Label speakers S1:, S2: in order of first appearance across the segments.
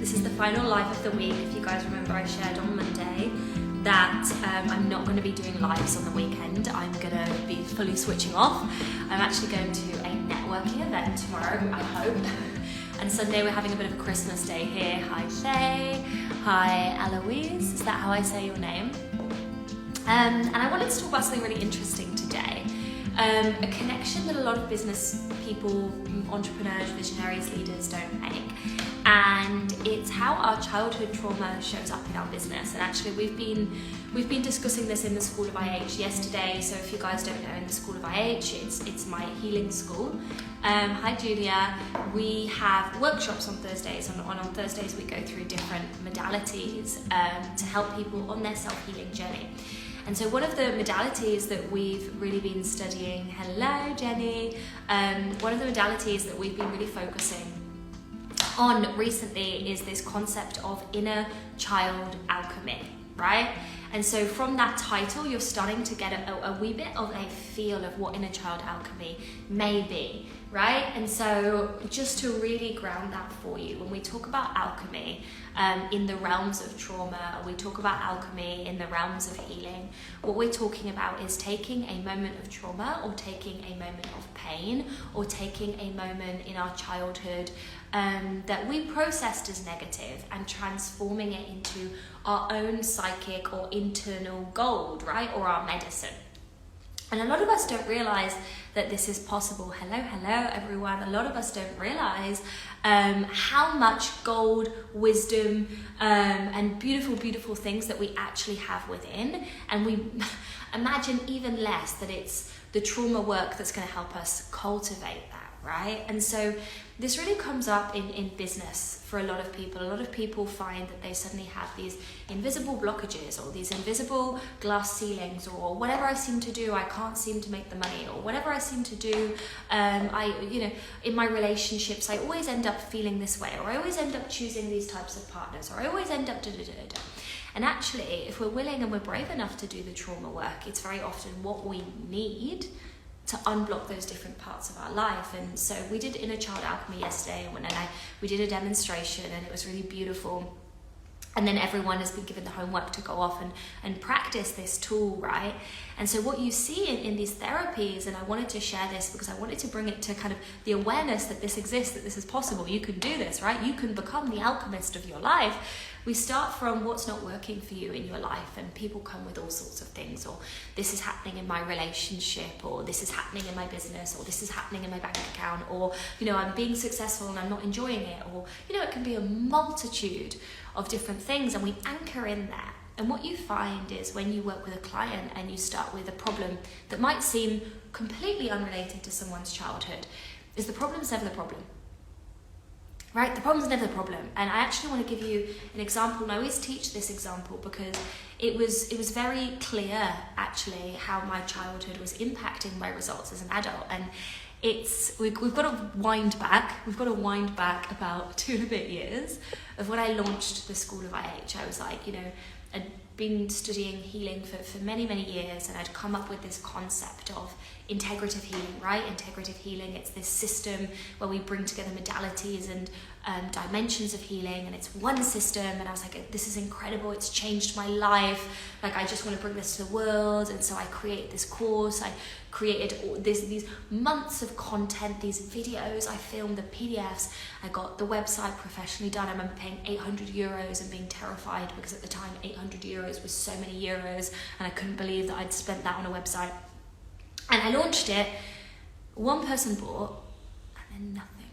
S1: This is the final live of the week. If you guys remember, I shared on Monday that I'm not going to be doing lives on the weekend. I'm going to be fully switching off. I'm actually going to a networking event tomorrow, I hope. And Sunday we're having a bit of a Christmas day here. Hi Shay, hi Eloise, is that how I say your name? And I wanted to talk about something really interesting today. A connection that a lot of business people, entrepreneurs, visionaries, leaders don't make. And it's how our childhood trauma shows up in our business. And actually we've been discussing this in the School of IH yesterday. So if you guys don't know, in the School of IH, it's my healing school. Hi Julia. We have workshops on Thursdays. On Thursdays we go through different modalities to help people on their self-healing journey. And so one of the modalities that we've really been studying, hello Jenny, one of the modalities that we've been really focusing on recently is this concept of inner child alchemy, right? And so from that title, you're starting to get a wee bit of a feel of what inner child alchemy may be, right? And so just to really ground that for you, when we talk about alchemy in the realms of trauma, or we talk about alchemy in the realms of healing, what we're talking about is taking a moment of trauma or taking a moment of pain or taking a moment in our childhood that we processed as negative and transforming it into our own psychic or internal gold, right? Or our medicine. And a lot of us don't realize that this is possible. Hello everyone. A lot of us don't realize how much gold, wisdom, and beautiful things that we actually have within. And we imagine even less that it's the trauma work that's going to help us cultivate that, right? And so this really comes up in business for a lot of people. A lot of people find that they suddenly have these invisible blockages or these invisible glass ceilings, or whatever I seem to do, I can't seem to make the money, or whatever I seem to do, in my relationships, I always end up feeling this way, or I always end up choosing these types of partners, or I always end up da-da-da-da-da. And actually, if we're willing and we're brave enough to do the trauma work, it's very often what we need to unblock those different parts of our life. And so we did inner child alchemy yesterday, and we did a demonstration, and it was really beautiful. And then everyone has been given the homework to go off and practice this tool, right? And so what you see in these therapies, and I wanted to share this because I wanted to bring it to kind of the awareness that this exists, that this is possible. You can do this, right? You can become the alchemist of your life. We start from what's not working for you in your life, and people come with all sorts of things, or this is happening in my relationship, or this is happening in my business, or this is happening in my bank account, or, I'm being successful and I'm not enjoying it, or, it can be a multitude of different things, and we anchor in that. And what you find is when you work with a client and you start with a problem that might seem completely unrelated to someone's childhood, is the problem's never the problem. Right? The problem's never the problem. And I actually want to give you an example, and I always teach this example because it was very clear actually how my childhood was impacting my results as an adult. And we've got to wind back about 2 and a bit years of when I launched the School of IH. I was like, I'd been studying healing for many years, and I'd come up with this concept of integrative healing, right? Integrative healing, it's this system where we bring together modalities and dimensions of healing, and it's one system. And I was like, this is incredible, it's changed my life, like I just want to bring this to the world. And so I created this course, I created these months of content, these videos, I filmed the PDFs, I got the website professionally done. I remember paying €800 and being terrified because at the time €800 was so many euros, and I couldn't believe that I'd spent that on a website. And I launched it, one person bought, and then nothing.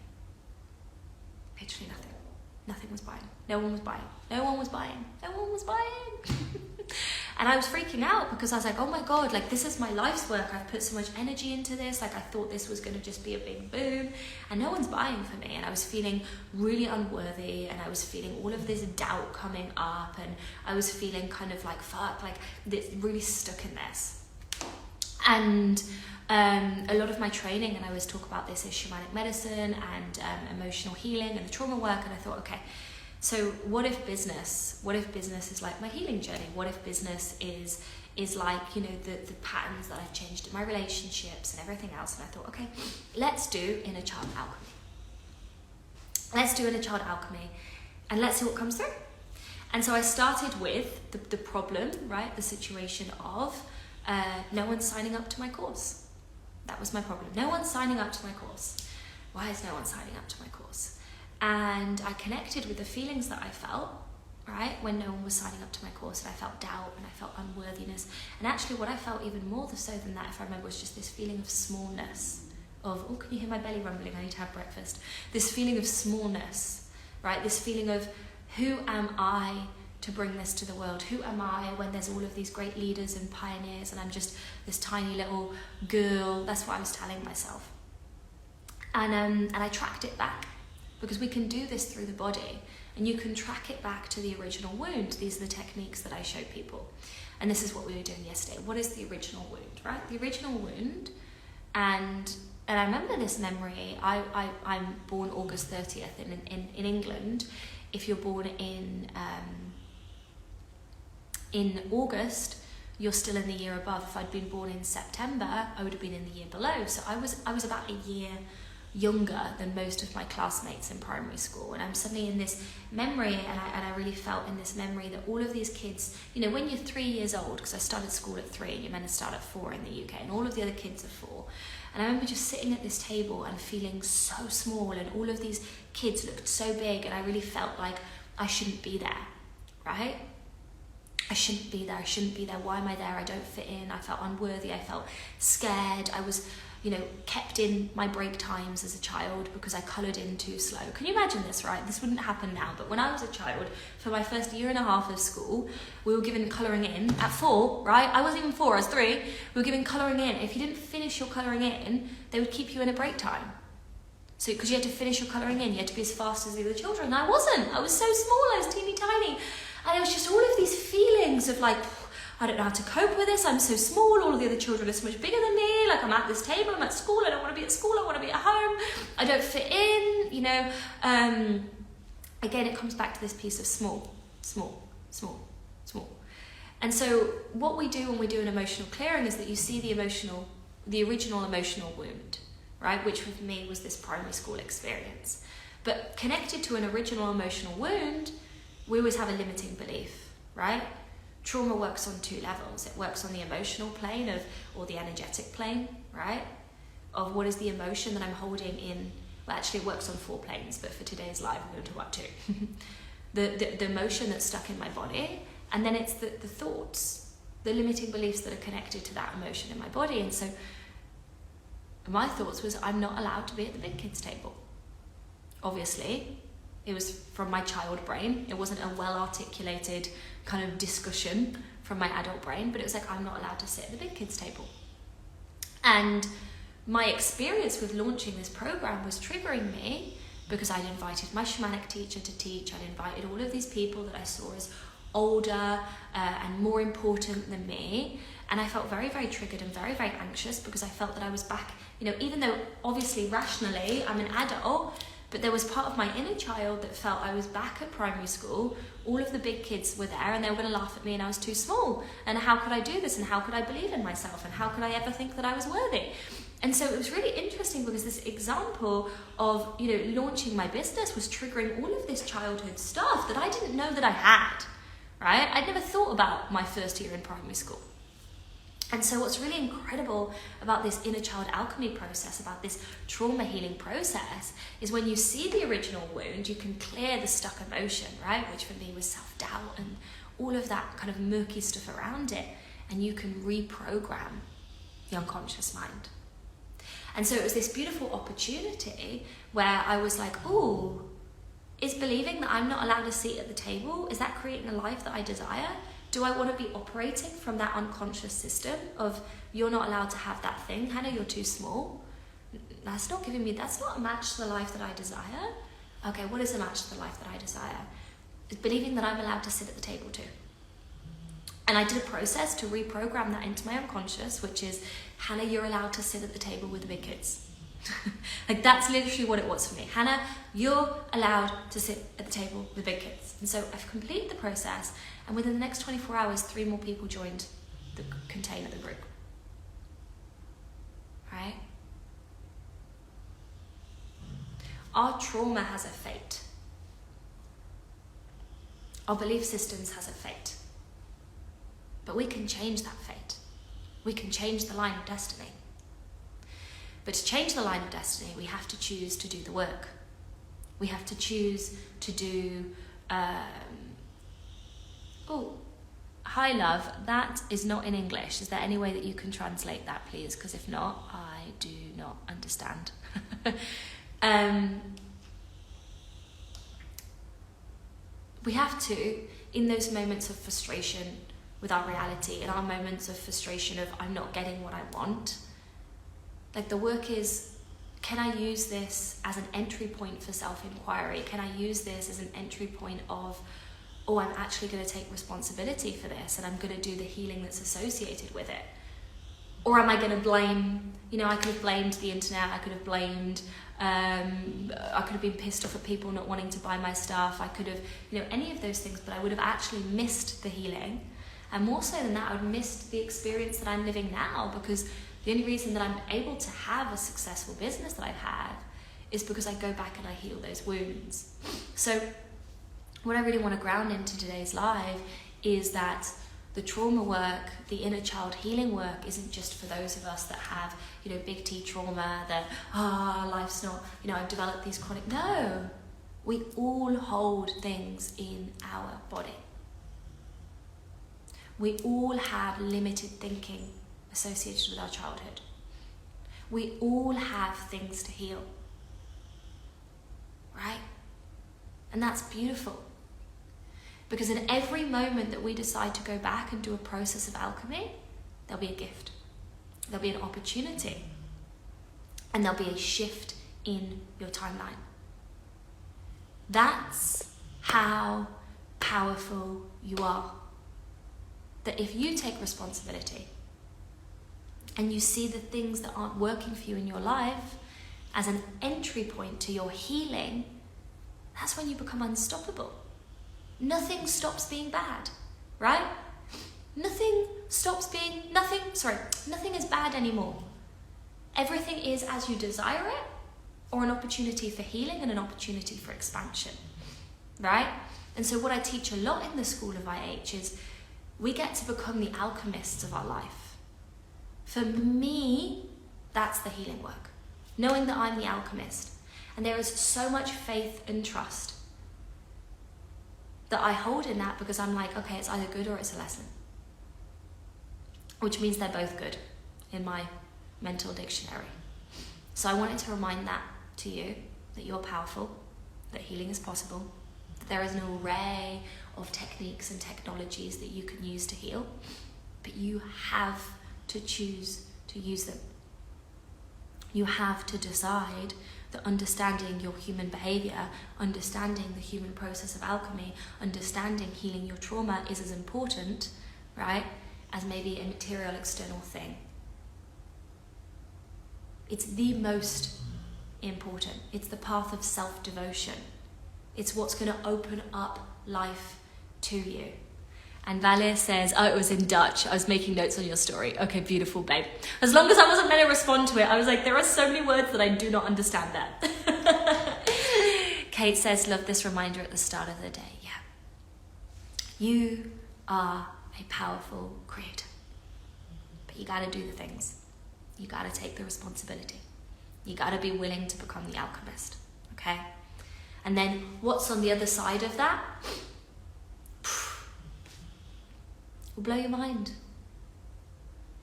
S1: Literally nothing. Nothing was buying. No one was buying. And I was freaking out because I was like, oh my God, like this is my life's work. I've put so much energy into this. Like I thought this was going to just be a big boom, and no one's buying for me. And I was feeling really unworthy, and I was feeling all of this doubt coming up, and I was feeling kind of like, fuck, like this, really stuck in this. And a lot of my training, and I always talk about this, is shamanic medicine and emotional healing and the trauma work. And I thought, okay, so what if business is like my healing journey? What if business is like, the patterns that I've changed in my relationships and everything else? And I thought, okay, let's do inner child alchemy. and let's see what comes through. And so I started with the problem, right? The situation of no one's signing up to my course. That was my problem. No one's signing up to my course. Why is no one signing up to my course? And I connected with the feelings that I felt, right, when no one was signing up to my course, and I felt doubt and I felt unworthiness. And actually what I felt even more so than that, if I remember, was just this feeling of smallness, of, oh, can you hear my belly rumbling? I need to have breakfast. This feeling of smallness, right? This feeling of, who am I to bring this to the world? Who am I when there's all of these great leaders and pioneers and I'm just this tiny little girl? That's what I was telling myself. And I tracked it back, because we can do this through the body, and you can track it back to the original wound. These are the techniques that I show people. And this is what we were doing yesterday. What is the original wound, right? The original wound, and I remember this memory. I'm born August 30th in England. If you're born in August, you're still in the year above. If I'd been born in September, I would have been in the year below. So I was about a year younger than most of my classmates in primary school, and I'm suddenly in this memory, and I really felt in this memory that all of these kids, you know, when you're 3 years old, because I started school at 3 and you're meant to start at 4 in the UK, and all of the other kids are 4, and I remember just sitting at this table and feeling so small, and all of these kids looked so big, and I really felt like I shouldn't be there, right? I shouldn't be there. Why am I there? I don't fit in. I felt unworthy. I felt scared. I was, you know, kept in my break times as a child because I coloured in too slow. Can you imagine this, right? This wouldn't happen now, but when I was a child, for my first year and a half of school, we were given colouring in at 4, right? I wasn't even 4, I was 3. We were given colouring in. If you didn't finish your colouring in, they would keep you in a break time. So, because you had to finish your colouring in, you had to be as fast as the other children. And I wasn't. I was so small, I was teeny tiny. And it was just all of these feelings of like, I don't know how to cope with this, I'm so small, all of the other children are so much bigger than me, like I'm at this table, I'm at school, I don't want to be at school, I want to be at home, I don't fit in, you know. Again, it comes back to this piece of small. And so what we do when we do an emotional clearing is that you see the original emotional wound, right, which for me was this primary school experience. But connected to an original emotional wound, we always have a limiting belief, right? Trauma works on 2 levels. It works on the emotional plane or the energetic plane, right? Of what is the emotion that I'm holding in. Well, actually it works on 4 planes, but for today's live, I'm going to talk about 2. the emotion that's stuck in my body, and then it's the thoughts, the limiting beliefs that are connected to that emotion in my body. And so my thoughts was, I'm not allowed to be at the big kids table. Obviously, it was from my child brain. It wasn't a well-articulated kind of discussion from my adult brain, but it was like, I'm not allowed to sit at the big kids table. And my experience with launching this program was triggering me because I'd invited my shamanic teacher to teach. I'd invited all of these people that I saw as older and more important than me. And I felt very, very triggered and very, very anxious because I felt that I was back, you know, even though obviously rationally I'm an adult, but there was part of my inner child that felt I was back at primary school. All of the big kids were there and they were going to laugh at me and I was too small. And how could I do this? And how could I believe in myself? And how could I ever think that I was worthy? And so it was really interesting because this example of, you know, launching my business was triggering all of this childhood stuff that I didn't know that I had, right? I'd never thought about my first year in primary school. And so what's really incredible about this inner child alchemy process, about this trauma healing process, is when you see the original wound, you can clear the stuck emotion, right? Which for me was self-doubt and all of that kind of murky stuff around it. And you can reprogram the unconscious mind. And so it was this beautiful opportunity where I was like, oh, is believing that I'm not allowed a seat at the table, is that creating a life that I desire? Do I want to be operating from that unconscious system of you're not allowed to have that thing, Hannah, you're too small? That's not a match to the life that I desire. Okay, what is a match to the life that I desire? It's believing that I'm allowed to sit at the table too. And I did a process to reprogram that into my unconscious, which is, Hannah, you're allowed to sit at the table with the big kids. Like that's literally what it was for me. Hannah, you're allowed to sit at the table with big kids. And so I've completed the process, and within the next 24 hours, 3 more people joined the container, the group. Right? Our trauma has a fate. Our belief systems has a fate. But we can change that fate. We can change the line of destiny. But to change the line of destiny, we have to choose to do the work. We have to choose to do... Hi love, that is not in English. Is there any way that you can translate that, please? Because if not, I do not understand. We have to, in those moments of frustration with our reality, in our moments of frustration of I'm not getting what I want, like the work is, can I use this as an entry point for self-inquiry? Can I use this as an entry point of, oh, I'm actually going to take responsibility for this and I'm going to do the healing that's associated with it? Or am I going to blame, I could have blamed the internet, I could have blamed, I could have been pissed off at people not wanting to buy my stuff, I could have, any of those things, but I would have actually missed the healing. And more so than that, I would have missed the experience that I'm living now, because the only reason that I'm able to have a successful business that I've had is because I go back and I heal those wounds. So what I really want to ground into today's live is that the trauma work, the inner child healing work isn't just for those of us that have, big T trauma, that, life's not, I've developed these chronic... No, we all hold things in our body. We all have limited thinking associated with our childhood. We all have things to heal, right? And that's beautiful. Because in every moment that we decide to go back and do a process of alchemy, there'll be a gift. There'll be an opportunity. And there'll be a shift in your timeline. That's how powerful you are. That if you take responsibility and you see the things that aren't working for you in your life as an entry point to your healing, that's when you become unstoppable. Nothing stops being bad, right? Nothing is bad anymore. Everything is as you desire it, or an opportunity for healing and an opportunity for expansion, right? And so what I teach a lot in the School of IH is we get to become the alchemists of our life. For me, that's the healing work. Knowing that I'm the alchemist. And there is so much faith and trust that I hold in that, because I'm like, okay, it's either good or it's a lesson. Which means they're both good in my mental dictionary. So I wanted to remind that to you, that you're powerful, that healing is possible, that there is an array of techniques and technologies that you can use to heal, but you have to choose to use them. You have to decide that understanding your human behavior, understanding the human process of alchemy, understanding healing your trauma is as important, right, as maybe a material external thing. It's the most important. It's the path of self-devotion. It's what's going to open up life to you. And Valer says, it was in Dutch. I was making notes on your story. Okay, beautiful, babe. As long as I wasn't meant to respond to it, I was like, there are so many words that I do not understand there. Kate says, love this reminder at the start of the day. Yeah. You are a powerful creator. But you got to do the things. You got to take the responsibility. You got to be willing to become the alchemist. Okay? And then what's on the other side of that? Will blow your mind.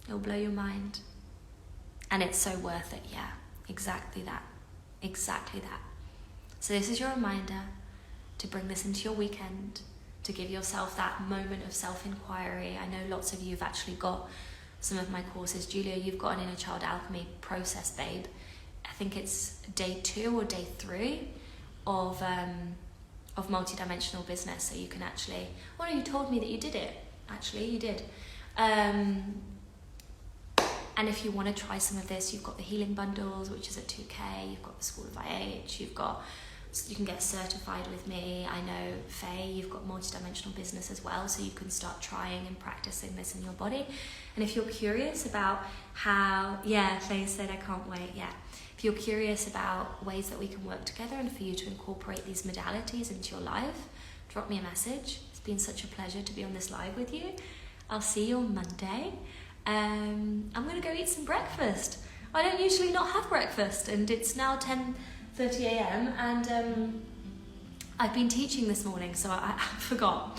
S1: It'll blow your mind. And it's so worth it, yeah. Exactly that. Exactly that. So this is your reminder to bring this into your weekend, to give yourself that moment of self-inquiry. I know lots of you have actually got some of my courses. Julia, you've got an inner child alchemy process, babe. I think it's day 2 or day 3 of multidimensional business. So you can actually, well, you told me that you did it. Actually, you did. And if you want to try some of this, you've got the healing bundles, which is at 2K. You've got the School of IH. You can get certified with me. I know, Faye, you've got multidimensional business as well, so you can start trying and practicing this in your body. And if you're curious about how, yeah, Faye said, I can't wait, yeah. If you're curious about ways that we can work together and for you to incorporate these modalities into your life, drop me a message. It's been such a pleasure to be on this live with you. I'll see you on Monday. I'm going to go eat some breakfast. I don't usually not have breakfast, and it's now 10:30 a.m. and I've been teaching this morning, so I forgot.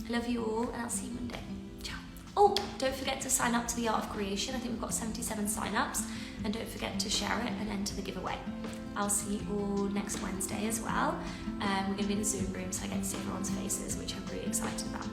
S1: I love you all, and I'll see you Monday. Ciao. Oh, don't forget to sign up to the Art of Creation. I think we've got 77 sign-ups, and don't forget to share it and enter the giveaway. I'll see you all next Wednesday as well. We're going to be in the Zoom room, so I get to see everyone's faces, which I'm really excited about.